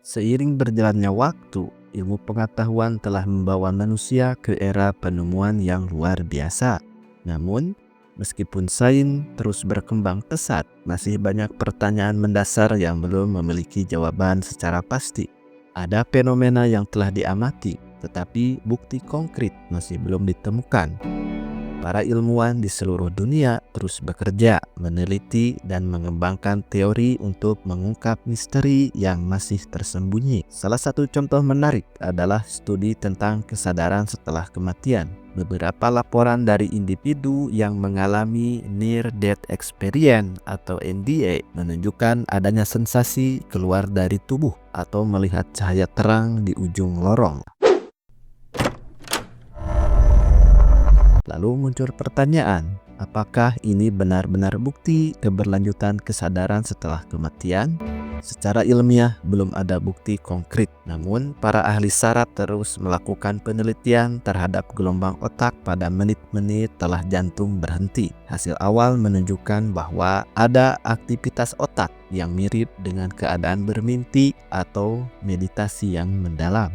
Seiring berjalannya waktu, ilmu pengetahuan telah membawa manusia ke era penemuan yang luar biasa. Namun, meskipun sains terus berkembang pesat, masih banyak pertanyaan mendasar yang belum memiliki jawaban secara pasti. Ada fenomena yang telah diamati, tetapi bukti konkret masih belum ditemukan. Para ilmuwan di seluruh dunia terus bekerja, meneliti, dan mengembangkan teori untuk mengungkap misteri yang masih tersembunyi. Salah satu contoh menarik adalah studi tentang kesadaran setelah kematian. Beberapa laporan dari individu yang mengalami near-death experience atau NDE menunjukkan adanya sensasi keluar dari tubuh atau melihat cahaya terang di ujung lorong. Lalu muncul pertanyaan, apakah ini benar-benar bukti keberlanjutan kesadaran setelah kematian? Secara ilmiah belum ada bukti konkret, namun para ahli saraf terus melakukan penelitian terhadap gelombang otak pada menit-menit setelah jantung berhenti. Hasil awal menunjukkan bahwa ada aktivitas otak yang mirip dengan keadaan bermimpi atau meditasi yang mendalam.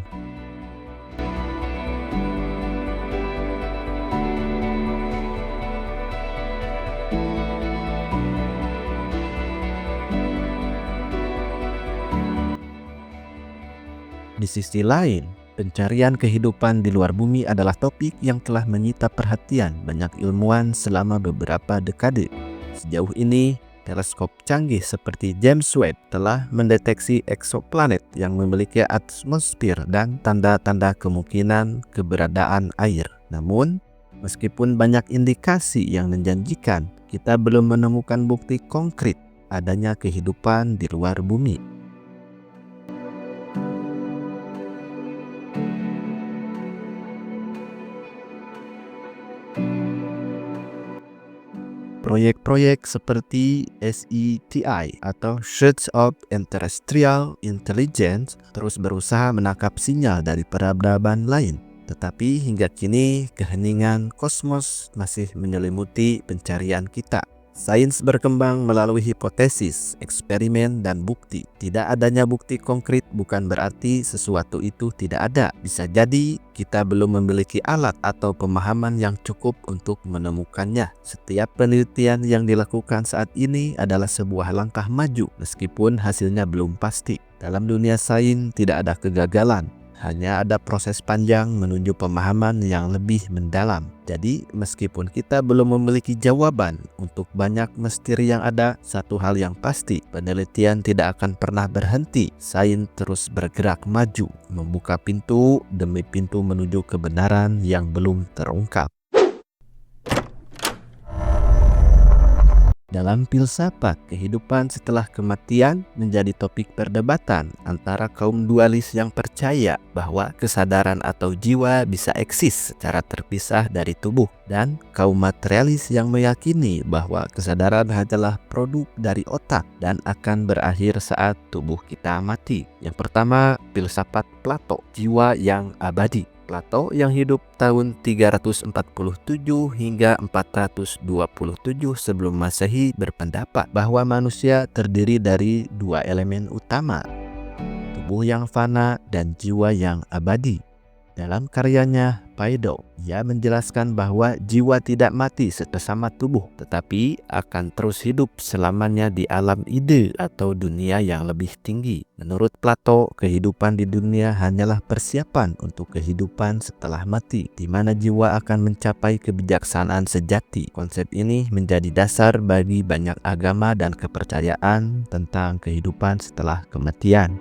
Di sisi lain, pencarian kehidupan di luar bumi adalah topik yang telah menyita perhatian banyak ilmuwan selama beberapa dekade. Sejauh ini, teleskop canggih seperti James Webb telah mendeteksi eksoplanet yang memiliki atmosfer dan tanda-tanda kemungkinan keberadaan air. Namun, meskipun banyak indikasi yang menjanjikan, kita belum menemukan bukti konkret adanya kehidupan di luar bumi. Proyek-proyek seperti SETI atau Search of Extraterrestrial Intelligence terus berusaha menangkap sinyal dari peradaban lain. Tetapi hingga kini keheningan kosmos masih menyelimuti pencarian kita. Sains berkembang melalui hipotesis, eksperimen, dan bukti. Tidak adanya bukti konkret bukan berarti sesuatu itu tidak ada. Bisa jadi kita belum memiliki alat atau pemahaman yang cukup untuk menemukannya. Setiap penelitian yang dilakukan saat ini adalah sebuah langkah maju, meskipun hasilnya belum pasti. Dalam dunia sains tidak ada kegagalan. Hanya ada proses panjang menuju pemahaman yang lebih mendalam. Jadi, meskipun kita belum memiliki jawaban untuk banyak misteri yang ada, satu hal yang pasti, penelitian tidak akan pernah berhenti. Sains terus bergerak maju, membuka pintu demi pintu menuju kebenaran yang belum terungkap. Dalam filsafat, kehidupan setelah kematian menjadi topik perdebatan antara kaum dualis yang percaya bahwa kesadaran atau jiwa bisa eksis secara terpisah dari tubuh, dan kaum materialis yang meyakini bahwa kesadaran hanyalah produk dari otak dan akan berakhir saat tubuh kita mati. Yang pertama, filsafat Plato, jiwa yang abadi. Plato yang hidup tahun 347 hingga 427 sebelum Masehi berpendapat bahwa manusia terdiri dari dua elemen utama, tubuh yang fana dan jiwa yang abadi. Dalam karyanya Phaedo, ia menjelaskan bahwa jiwa tidak mati bersama tubuh, tetapi akan terus hidup selamanya di alam ide atau dunia yang lebih tinggi. Menurut Plato, kehidupan di dunia hanyalah persiapan untuk kehidupan setelah mati, di mana jiwa akan mencapai kebijaksanaan sejati. Konsep ini menjadi dasar bagi banyak agama dan kepercayaan tentang kehidupan setelah kematian.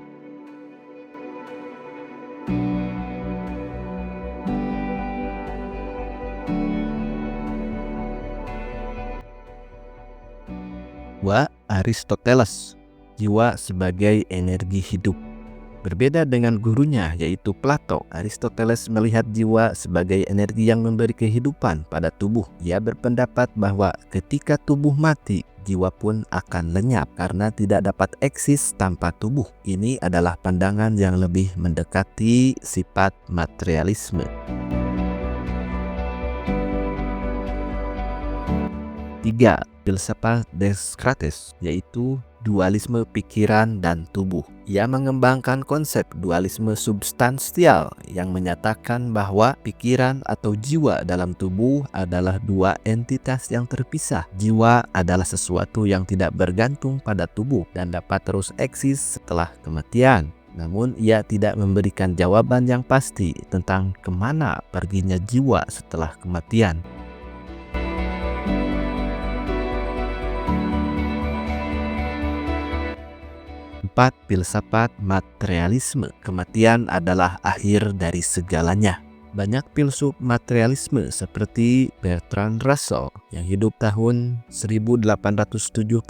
Aristoteles, jiwa sebagai energi hidup. Berbeda dengan gurunya yaitu Plato, Aristoteles melihat jiwa sebagai energi yang memberi kehidupan pada tubuh. Ia berpendapat bahwa ketika tubuh mati, jiwa pun akan lenyap karena tidak dapat eksis tanpa tubuh. Ini adalah pandangan yang lebih mendekati sifat materialisme. 3. Filsafat Descartes, yaitu dualisme pikiran dan tubuh. Ia mengembangkan konsep dualisme substansial yang menyatakan bahwa pikiran atau jiwa dalam tubuh adalah dua entitas yang terpisah. Jiwa adalah sesuatu yang tidak bergantung pada tubuh dan dapat terus eksis setelah kematian. Namun ia tidak memberikan jawaban yang pasti tentang kemana perginya jiwa setelah kematian. 4. Filsafat materialisme. Kematian adalah akhir dari segalanya. Banyak filsuf materialisme seperti Bertrand Russell yang hidup tahun 1872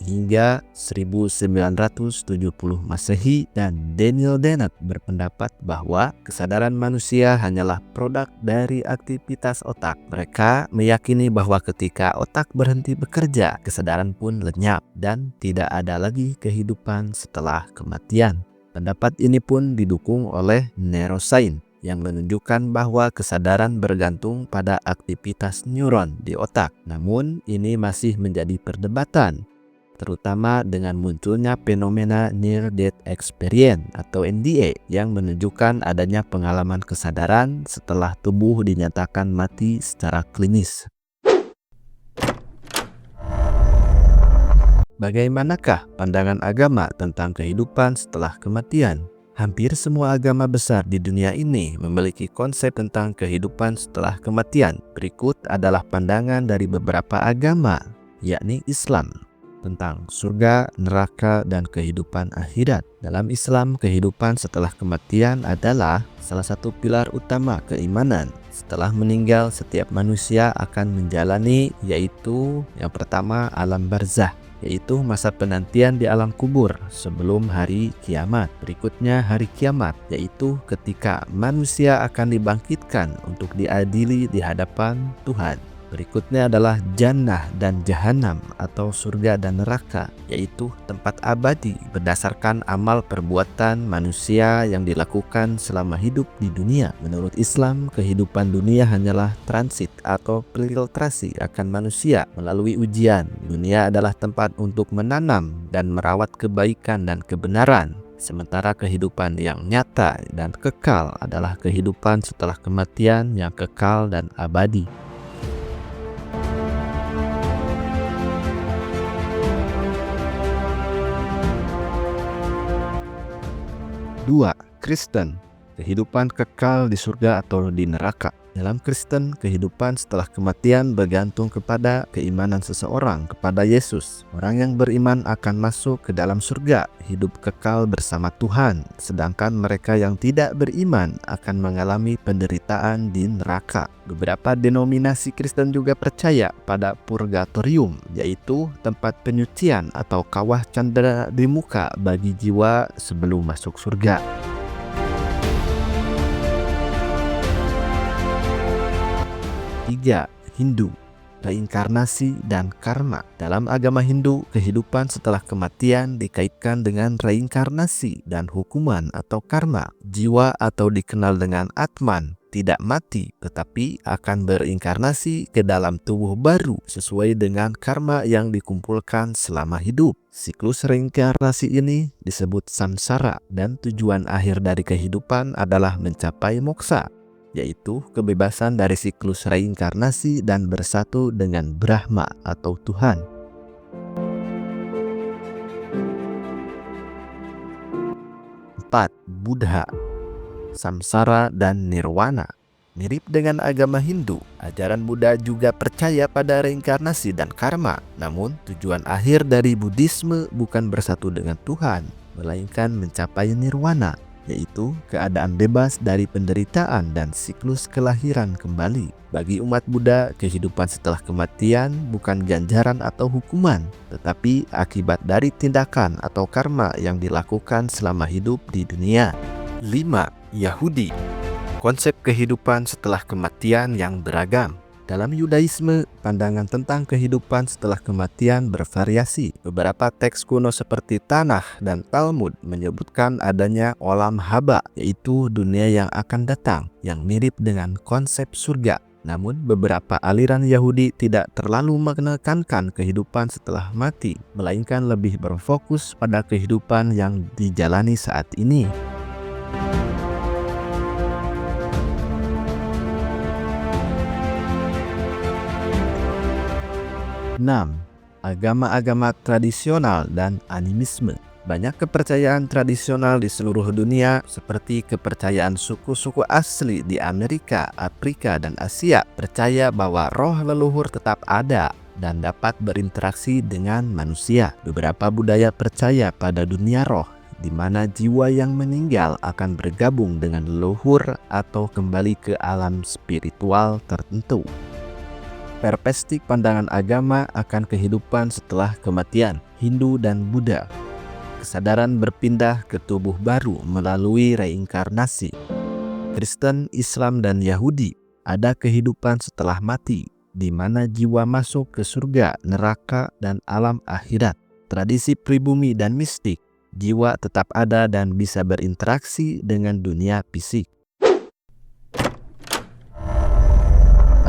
hingga 1970 Masehi dan Daniel Dennett berpendapat bahwa kesadaran manusia hanyalah produk dari aktivitas otak. Mereka meyakini bahwa ketika otak berhenti bekerja, kesadaran pun lenyap dan tidak ada lagi kehidupan setelah kematian. Pendapat ini pun didukung oleh neuroscience yang menunjukkan bahwa kesadaran bergantung pada aktivitas neuron di otak. Namun, ini masih menjadi perdebatan, terutama dengan munculnya fenomena Near Death Experience atau NDE yang menunjukkan adanya pengalaman kesadaran setelah tubuh dinyatakan mati secara klinis. Bagaimanakah pandangan agama tentang kehidupan setelah kematian? Hampir semua agama besar di dunia ini memiliki konsep tentang kehidupan setelah kematian. Berikut adalah pandangan dari beberapa agama, yakni Islam, tentang surga, neraka, dan kehidupan akhirat. Dalam Islam, kehidupan setelah kematian adalah salah satu pilar utama keimanan. Setelah meninggal, setiap manusia akan menjalani, yaitu yang pertama alam barzah, yaitu masa penantian di alam kubur sebelum hari kiamat. Berikutnya hari kiamat, yaitu ketika manusia akan dibangkitkan untuk diadili di hadapan Tuhan. Berikutnya adalah jannah dan jahanam atau surga dan neraka, yaitu tempat abadi berdasarkan amal perbuatan manusia yang dilakukan selama hidup di dunia. Menurut Islam, kehidupan dunia hanyalah transit atau filtrasi akan manusia melalui ujian. Dunia adalah tempat untuk menanam dan merawat kebaikan dan kebenaran. Sementara kehidupan yang nyata dan kekal adalah kehidupan setelah kematian yang kekal dan abadi. 2. Kristen, kehidupan kekal di surga atau di neraka. Dalam Kristen, kehidupan setelah kematian bergantung kepada keimanan seseorang kepada Yesus. Orang yang beriman akan masuk ke dalam surga, hidup kekal bersama Tuhan, sedangkan mereka yang tidak beriman akan mengalami penderitaan di neraka. Beberapa denominasi Kristen juga percaya pada purgatorium, yaitu tempat penyucian atau kawah candera di muka bagi jiwa sebelum masuk surga. 3. Hindu, reinkarnasi dan karma. Dalam agama Hindu, kehidupan setelah kematian dikaitkan dengan reinkarnasi dan hukuman atau karma. Jiwa atau dikenal dengan Atman tidak mati, tetapi akan berinkarnasi ke dalam tubuh baru sesuai dengan karma yang dikumpulkan selama hidup. Siklus reinkarnasi ini disebut samsara dan tujuan akhir dari kehidupan adalah mencapai moksa, yaitu kebebasan dari siklus reinkarnasi dan bersatu dengan Brahma atau Tuhan. 4. Buddha, samsara dan nirwana. Mirip dengan agama Hindu, ajaran Buddha juga percaya pada reinkarnasi dan karma. Namun, tujuan akhir dari Buddhisme bukan bersatu dengan Tuhan, melainkan mencapai nirwana, yaitu keadaan bebas dari penderitaan dan siklus kelahiran kembali. Bagi umat Buddha, kehidupan setelah kematian bukan ganjaran atau hukuman, tetapi akibat dari tindakan atau karma yang dilakukan selama hidup di dunia. 5. Yahudi, konsep kehidupan setelah kematian yang beragam. Dalam Yudaisme, pandangan tentang kehidupan setelah kematian bervariasi. Beberapa teks kuno seperti Tanakh dan Talmud menyebutkan adanya olam haba, yaitu dunia yang akan datang, yang mirip dengan konsep surga. Namun beberapa aliran Yahudi tidak terlalu menekankan kehidupan setelah mati, melainkan lebih berfokus pada kehidupan yang dijalani saat ini. Enam, agama-agama tradisional dan animisme. Banyak kepercayaan tradisional di seluruh dunia, seperti kepercayaan suku-suku asli di Amerika, Afrika, dan Asia, percaya bahwa roh leluhur tetap ada dan dapat berinteraksi dengan manusia. Beberapa budaya percaya pada dunia roh, di mana jiwa yang meninggal akan bergabung dengan leluhur atau kembali ke alam spiritual tertentu. Perspektif pandangan agama akan kehidupan setelah kematian, Hindu dan Buddha. Kesadaran berpindah ke tubuh baru melalui reinkarnasi. Kristen, Islam, dan Yahudi ada kehidupan setelah mati, di mana jiwa masuk ke surga, neraka, dan alam akhirat. Tradisi pribumi dan mistik, jiwa tetap ada dan bisa berinteraksi dengan dunia fisik.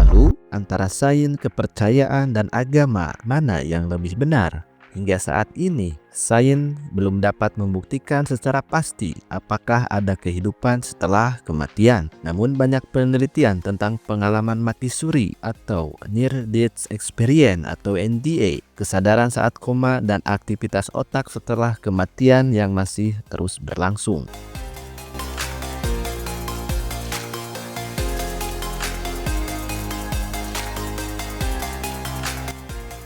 Lalu, antara sains, kepercayaan, dan agama, mana yang lebih benar? Hingga saat ini, sains belum dapat membuktikan secara pasti apakah ada kehidupan setelah kematian. Namun banyak penelitian tentang pengalaman mati suri atau Near Death Experience atau NDE, kesadaran saat koma, dan aktivitas otak setelah kematian yang masih terus berlangsung.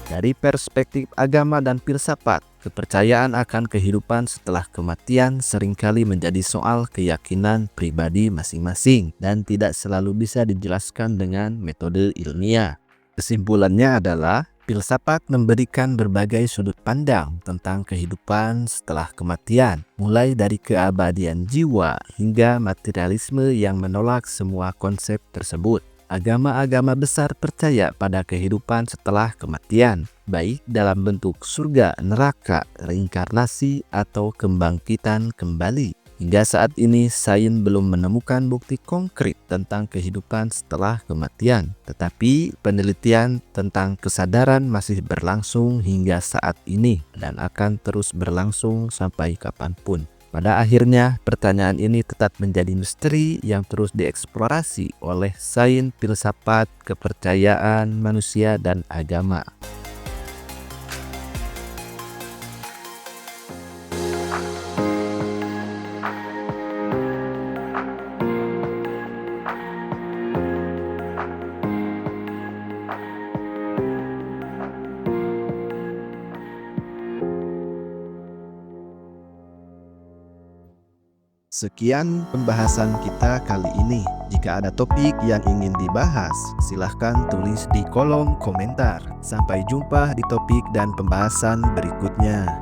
Dari perspektif agama dan filsafat, kepercayaan akan kehidupan setelah kematian seringkali menjadi soal keyakinan pribadi masing-masing dan tidak selalu bisa dijelaskan dengan metode ilmiah. Kesimpulannya adalah, filsafat memberikan berbagai sudut pandang tentang kehidupan setelah kematian, mulai dari keabadian jiwa hingga materialisme yang menolak semua konsep tersebut. Agama-agama besar percaya pada kehidupan setelah kematian, baik dalam bentuk surga, neraka, reinkarnasi, atau kebangkitan kembali. Hingga saat ini, sains belum menemukan bukti konkret tentang kehidupan setelah kematian. Tetapi penelitian tentang kesadaran masih berlangsung hingga saat ini dan akan terus berlangsung sampai kapanpun. Pada akhirnya, pertanyaan ini tetap menjadi misteri yang terus dieksplorasi oleh sains, filsafat, kepercayaan manusia, dan agama. Sekian pembahasan kita kali ini. Jika ada topik yang ingin dibahas, silahkan tulis di kolom komentar. Sampai jumpa di topik dan pembahasan berikutnya.